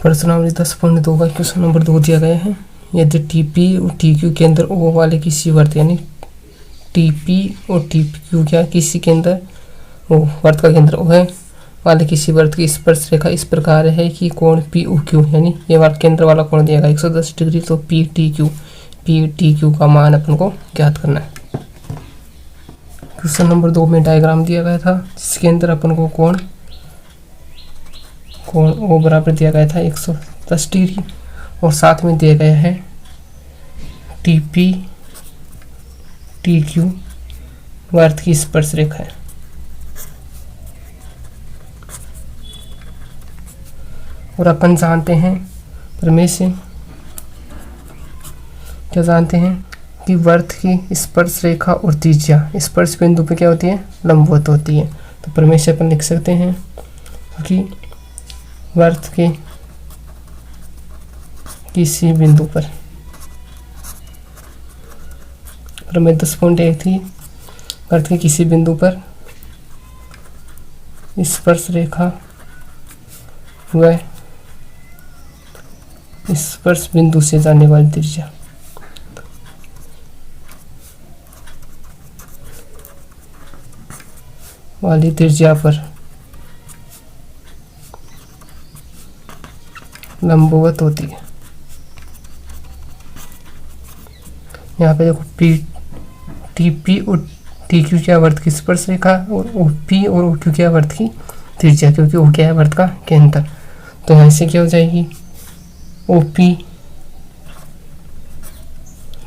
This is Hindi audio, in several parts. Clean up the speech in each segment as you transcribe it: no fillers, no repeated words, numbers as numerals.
प्रश्नावली 10.2 का क्वेश्चन नंबर 2 दिया गया है। यदि टीपी और टीक्यू के अंदर ओ वाले किसी वर्त यानी टीपी और टीक्यू क्या किसी के अंदर ओ वर्त का केंद्र ओ है वाले किसी वर्त की स्पर्श रेखा इस प्रकार है कि कोण पी ओ क्यू यानी ये वर्त केंद्र वाला कोण दिया गया 110 डिग्री। तो पी टी क्यू का मान अपन को ज्ञात करना है। क्वेश्चन नंबर 2 में डायग्राम दिया गया था जिसके अंदर अपन को कोण ओ बराबर दिया गया था 110 डिग्री और साथ में दिया गया है टीपी टीक्यू वर्त की स्पर्श रेखा है। और अपन जानते हैं प्रमेय से क्या जानते हैं कि वर्त की स्पर्श रेखा और त्रिज्या स्पर्श बिंदु पे क्या होती है, लंबवत होती है। तो प्रमेय से अपन लिख सकते हैं कि वर्त के किसी बिंदु पर प्रमेय 10.1 थी, वर्त के किसी बिंदु पर स्पर्श रेखा व स्पर्श बिंदु से जाने वाली त्रिज्या पर लंबवत होती है। यहाँ पे देखो टीपी और टीक्यू क्या वर्त की स्पर्श रेखा और ओपी और ओक्यू क्या वर्त की त्रिज्या, क्योंकि ओ क्या है वर्त का केंद्र। तो यहाँ से क्या हो जाएगी, ओपी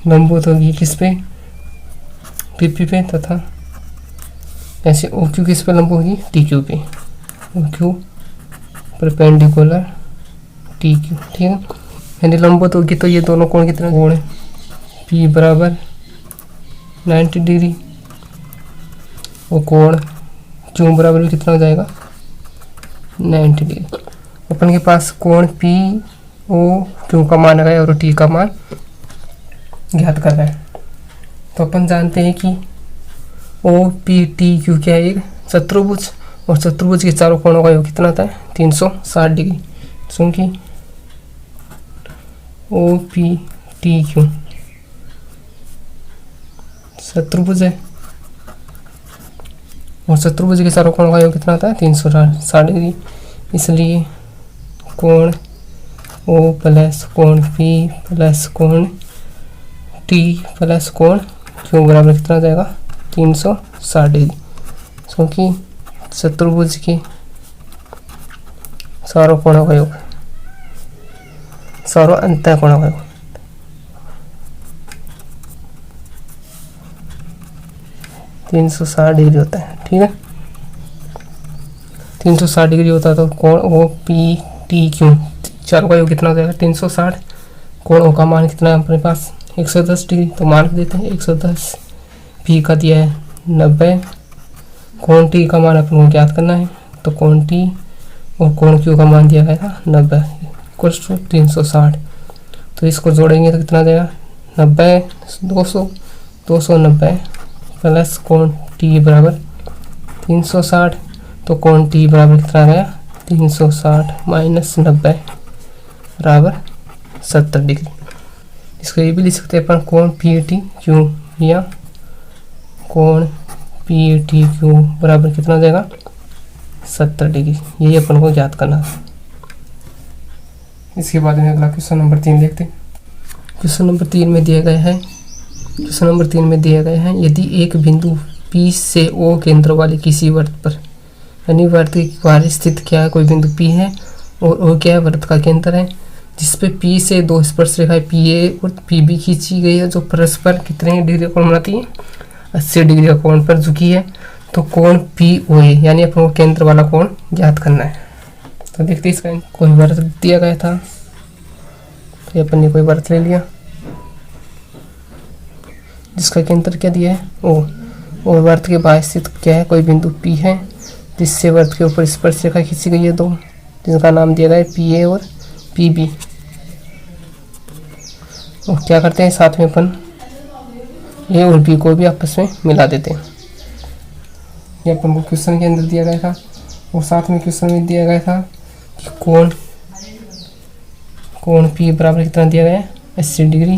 लंबवत होगी किस पे, टीपी पे, तथा ऐसे ओक्यू किस पे लंब होगी, टीक्यू पे। ओक्यू परपेंडिकुलर टीक्यू, ठीक है। यानी लंबवत होगी तो ये दोनों कोण कितना कोण है, पी बराबर 90 डिग्री और कोण क्यू बराबर भी कितना हो जाएगा 90 डिग्री। अपन के पास कोण पी ओ क्यू का मान है और टी का मान ज्ञात कर रहा है। तो अपन जानते हैं कि ओ पी टी क्यू क्या है, एक चतुर्भुज, और चतुर्भुज के चारों कोणों का योग कितना होता है 360 डिग्री। क्योंकि ओ पी टी क्यू चतुर्भुज है और चतुर्भुज के चारों कोणों का योग कितना होता है 360 डिग्री। इसलिए कोण ओ प्लस कोण पी प्लस कोण टी प्लस कोण क्यू बराबर कितना हो जाएगा 360 डिग्री। क्योंकि चतुर्भुज के चारों कोणों का योग, चारों अंतः कोणों का योग 360 डिग्री होता है, ठीक है। 360 डिग्री होता है तो कोण ओ पी टी क्यू चारों का योग कितना हो जाएगा 360। कोण ओ का मान कितना है अपने पास 110 डिग्री, तो मान देते हैं 110। पी का दिया है 90, कोण टी का मान अपन को ज्ञात करना है। तो कोण टी और कोण क्यू का मान दिया गया था 90 इक्वल्स टू 360। तो इसको जोड़ेंगे तो कितना देगा 90 290 प्लस कोण टी बराबर 360। तो कोण टी बराबर कितना आ गया 360 माइनस 90 बराबर 70 डिग्री। इसको ये भी लिख सकते हैं अपन कोण पी टी क्यू, या कोण पी टी क्यू बराबर कितना हो जाएगा 70 डिग्री। यही अपन को ज्ञात करना है। इसके बाद में अगला क्वेश्चन नंबर 3 देखते हैं। क्वेश्चन नंबर 3 में दिया गया है यदि एक बिंदु P से O केंद्र वाले किसी वर्त पर, यानी वर्त के बाहर स्थित क्या है कोई बिंदु P है और O क्या है वर्त का केंद्र है, जिसपे P से दो स्पर्श रेखाएं PA और PB खींची गई है जो परस्पर कितने डिग्री का कोण बनाती है 80 डिग्री का कोण पर झुकी है। तो कोण POA यानी अपन को केंद्र वाला कोण ज्ञात करना है। तो देखते इसका कोई वर्त दिया गया था, तो अपन ने कोई वर्त ले लिया जिसका केंद्र क्या दिया है O, और वर्त के बाहर स्थित क्या है कोई बिंदु P है जिससे वर्त के ऊपर स्पर्श रेखा खींची गई है दो, जिनका नाम दिया गया है PA और PB। तो क्या करते हैं साथ में अपन A और B को भी आपस में मिला देते हैं। ये अपन को क्वेश्चन के अंदर दिया गया था और साथ में क्वेश्चन में दिया गया था कि कोण कोण पी बराबर कितना दिया गया है 80 डिग्री,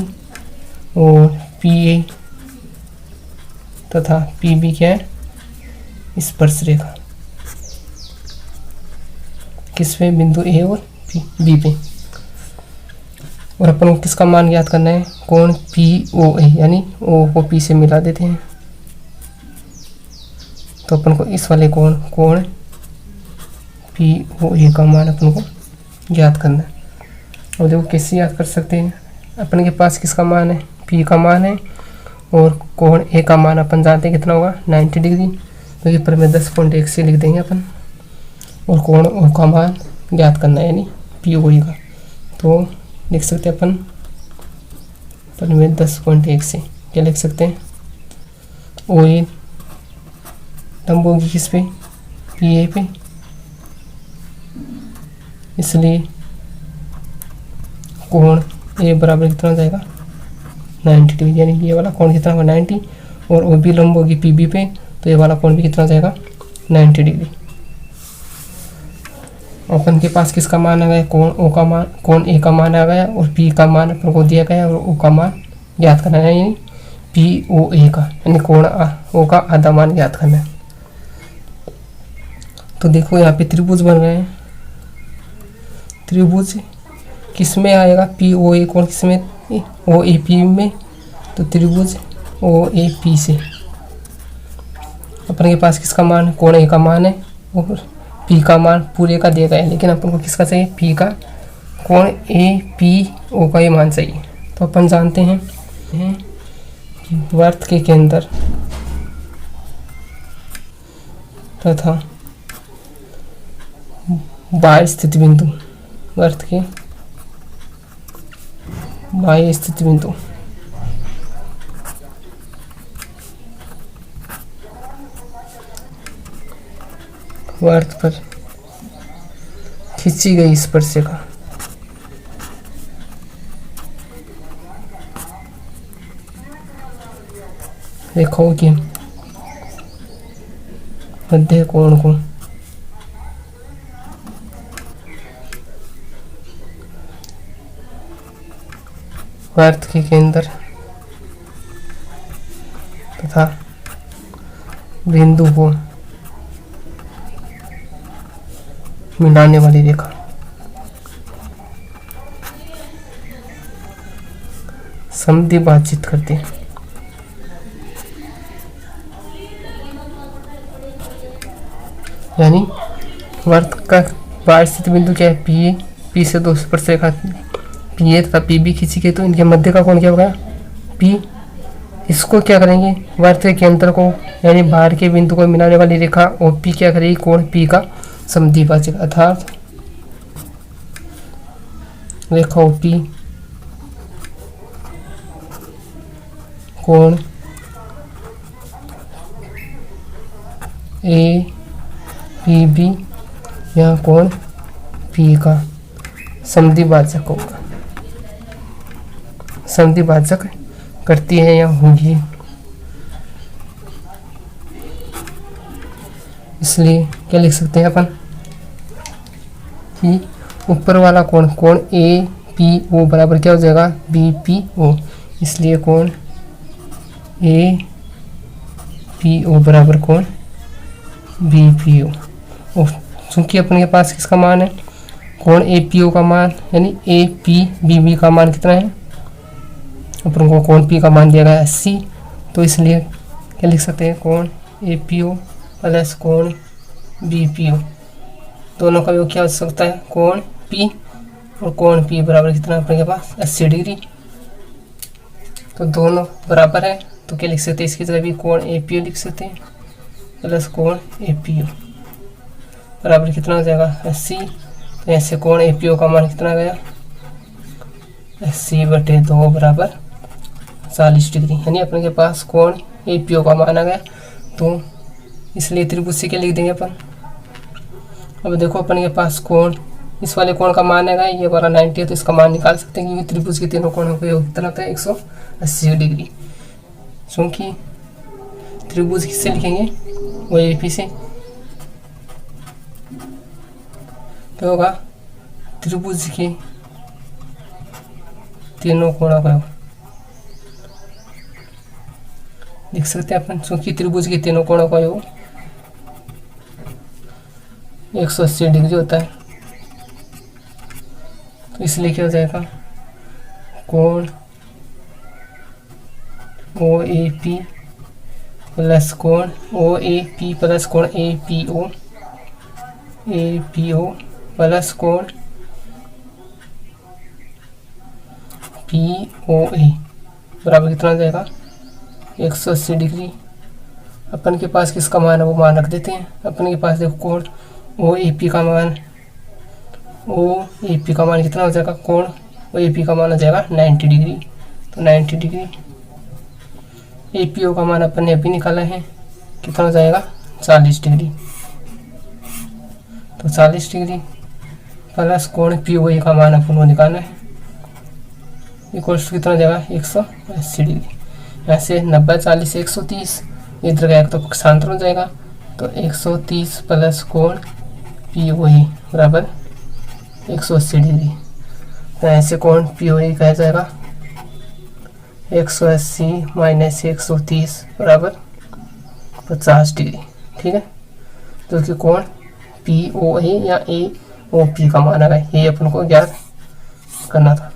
और पी ए तथा पी बी क्या है स्पर्श रेखा, किस पे बिंदु ए और बी पे। और अपन को किसका मान ज्ञात करना है कोण पी ओ ए, यानी ओ को पी से मिला देते हैं, तो अपन को इस वाले कोण पी ओ ए का मान अपन को ज्ञात करना है। और देखो कैसे याद कर सकते हैं, अपन के पास किसका मान है पी का मान है, और कोण ए का मान अपन जानते हैं कितना होगा 90 डिग्री, तो ये पर में 10.1 से लिख देंगे अपन, और कोण ओ का मान ज्ञात करना है यानी पी ओ ए का, तो लिख सकते हैं अपन पर में 10.1 से क्या लिख सकते हैं ओ ए लंब होगी किस पे पी ए पे, इसलिए कोण ए बराबर कितना हो जाएगा 90 डिग्री, यानी ये वाला कोण कितना होगा 90, और ओ बी लंब होगी पी बी पे, तो ये वाला कोण भी कितना हो जाएगा 90 डिग्री। अपन के पास किसका मान आ गया कोण ए का मान आ गया, और पी का मान अपन को दिया गया, और ओ का मान ज्ञात करना है, यानी पी ओ ए का, यानी कोण ओ का आधा मान ज्ञात करना है। तो देखो यहाँ पे त्रिभुज बन रहे हैं, त्रिभुज किस में आएगा पी ओ ए कोण किस में ओ ए पी में, तो त्रिभुज ओ ए पी से अपन के पास किसका मान कोण ए का मान है, और पी का मान पूरे का दिया गया है, लेकिन अपन को किसका चाहिए पी का, कोण ए पी ओ का ये मान चाहिए। तो अपन जानते हैं कि वृत्त के केंद्र तथा बाह्य स्थित बिंदु, वृत्त के बाह्य स्थित बिंदु वृत्त पर खींची गई स्पर्शिका रेखाओं के मध्य कोण को वृत्त के केंद्र तथा बिंदु को मिलाने वाली रेखा समद्वि बातचीत करती है। यानी वृत्त का बाह्य स्थित बिंदु क्या है पी से दो स्पर्शरेखा पी ए तथा पी बी खींची गई, तो इनके मध्य का कोण क्या होगा पी। इसको क्या करेंगे वृत्त के केंद्र को यानी बाहर के बिंदु को मिलाने वाली रेखा ओ पी क्या करेगी कोण पी का समद्विभाजक, अर्थात रेखा ओ पी कोण ए पी बी या कोण पी का समद्विभाजक होगा, समद्विभाजक करती है या होगी। इसलिए क्या लिख सकते हैं अपन कि ऊपर वाला कोण ए पी ओ बराबर क्या हो जाएगा बी पी ओ, इसलिए कोण ए पी ओ बराबर कोण बी पी ओ। चूंकि अपने के पास किसका मान है कोण ए पी ओ का मान यानी ए पी बी बी का मान कितना है, अपन को कोण पी का मान दिया गया 80, तो इसलिए क्या लिख सकते हैं कोण ए पी ओ प्लस कोण बी पी ओ, दोनों का योग क्या हो सकता है कोण पी, और कोण पी बराबर कितना अपने के पास 80 डिग्री, तो दोनों बराबर है, तो क्या लिख सकते हैं इसकी जगह भी कोण ए पी ओ लिख सकते हैं प्लस कोण ए पी ओ बराबर कितना हो जाएगा 80, तो ऐसे कोण ए पी ओ का मान कितना गया 80/2 बराबर 40 डिग्री, यानी अपने के पास कोण ए पी ओ का मान आ गया। तो इसलिए त्रिभुज से क्या लिख देंगे अपन, अब देखो अपन के पास कोण इस वाले कोण का मान है ये वाला 90 है, तो इसका मान निकाल सकते हैं क्योंकि त्रिभुज के तीनों कोणों का योग कितना होता है 180 डिग्री। क्योंकि त्रिभुज किससे लिखेंगे वो ए पी से, क्या होगा त्रिभुज के तीनों कोणों का योग लिख सकते हैं अपन, क्योंकि त्रिभुज के तीनों कोणों का योग 180 डिग्री होता है। तो इसलिए क्या हो जाएगा, कोण ओ ए पी प्लस कोण ओ ए पी प्लस कोण ए पी ओ प्लस कोण पी ओ ए बराबर कितना हो जाएगा 180 डिग्री। अपन के पास किसका मान है वो मान रख देते हैं। अपन के पास देखो कोण ओ ए पी का मान कितना हो जाएगा, कोण ओ ए पी का मान हो जाएगा 90 डिग्री। तो 90 डिग्री ए पी ओ का मान अपन ने अभी निकाला है, कितना हो जाएगा 40 डिग्री। तो 40 डिग्री प्लस कोण पी ओ ए का मान अपन को निकालना है, इक्वल्स टू कितना हो जाएगा 180 डिग्री। यहाँ से 90 40 130, इधर गया तो पक्षांतर हो जाएगा। तो 130 प्लस कोण पी ओ ए बराबर 180 डिग्री। तो ऐसे कोण पी ओ ए कहा जाएगा 180 माइनस 130 बराबर 50 डिग्री। ठीक है, जो कि कोण पी ओ ए या ए ओ पी का मान आ गया, ये अपन को ज्ञात करना था।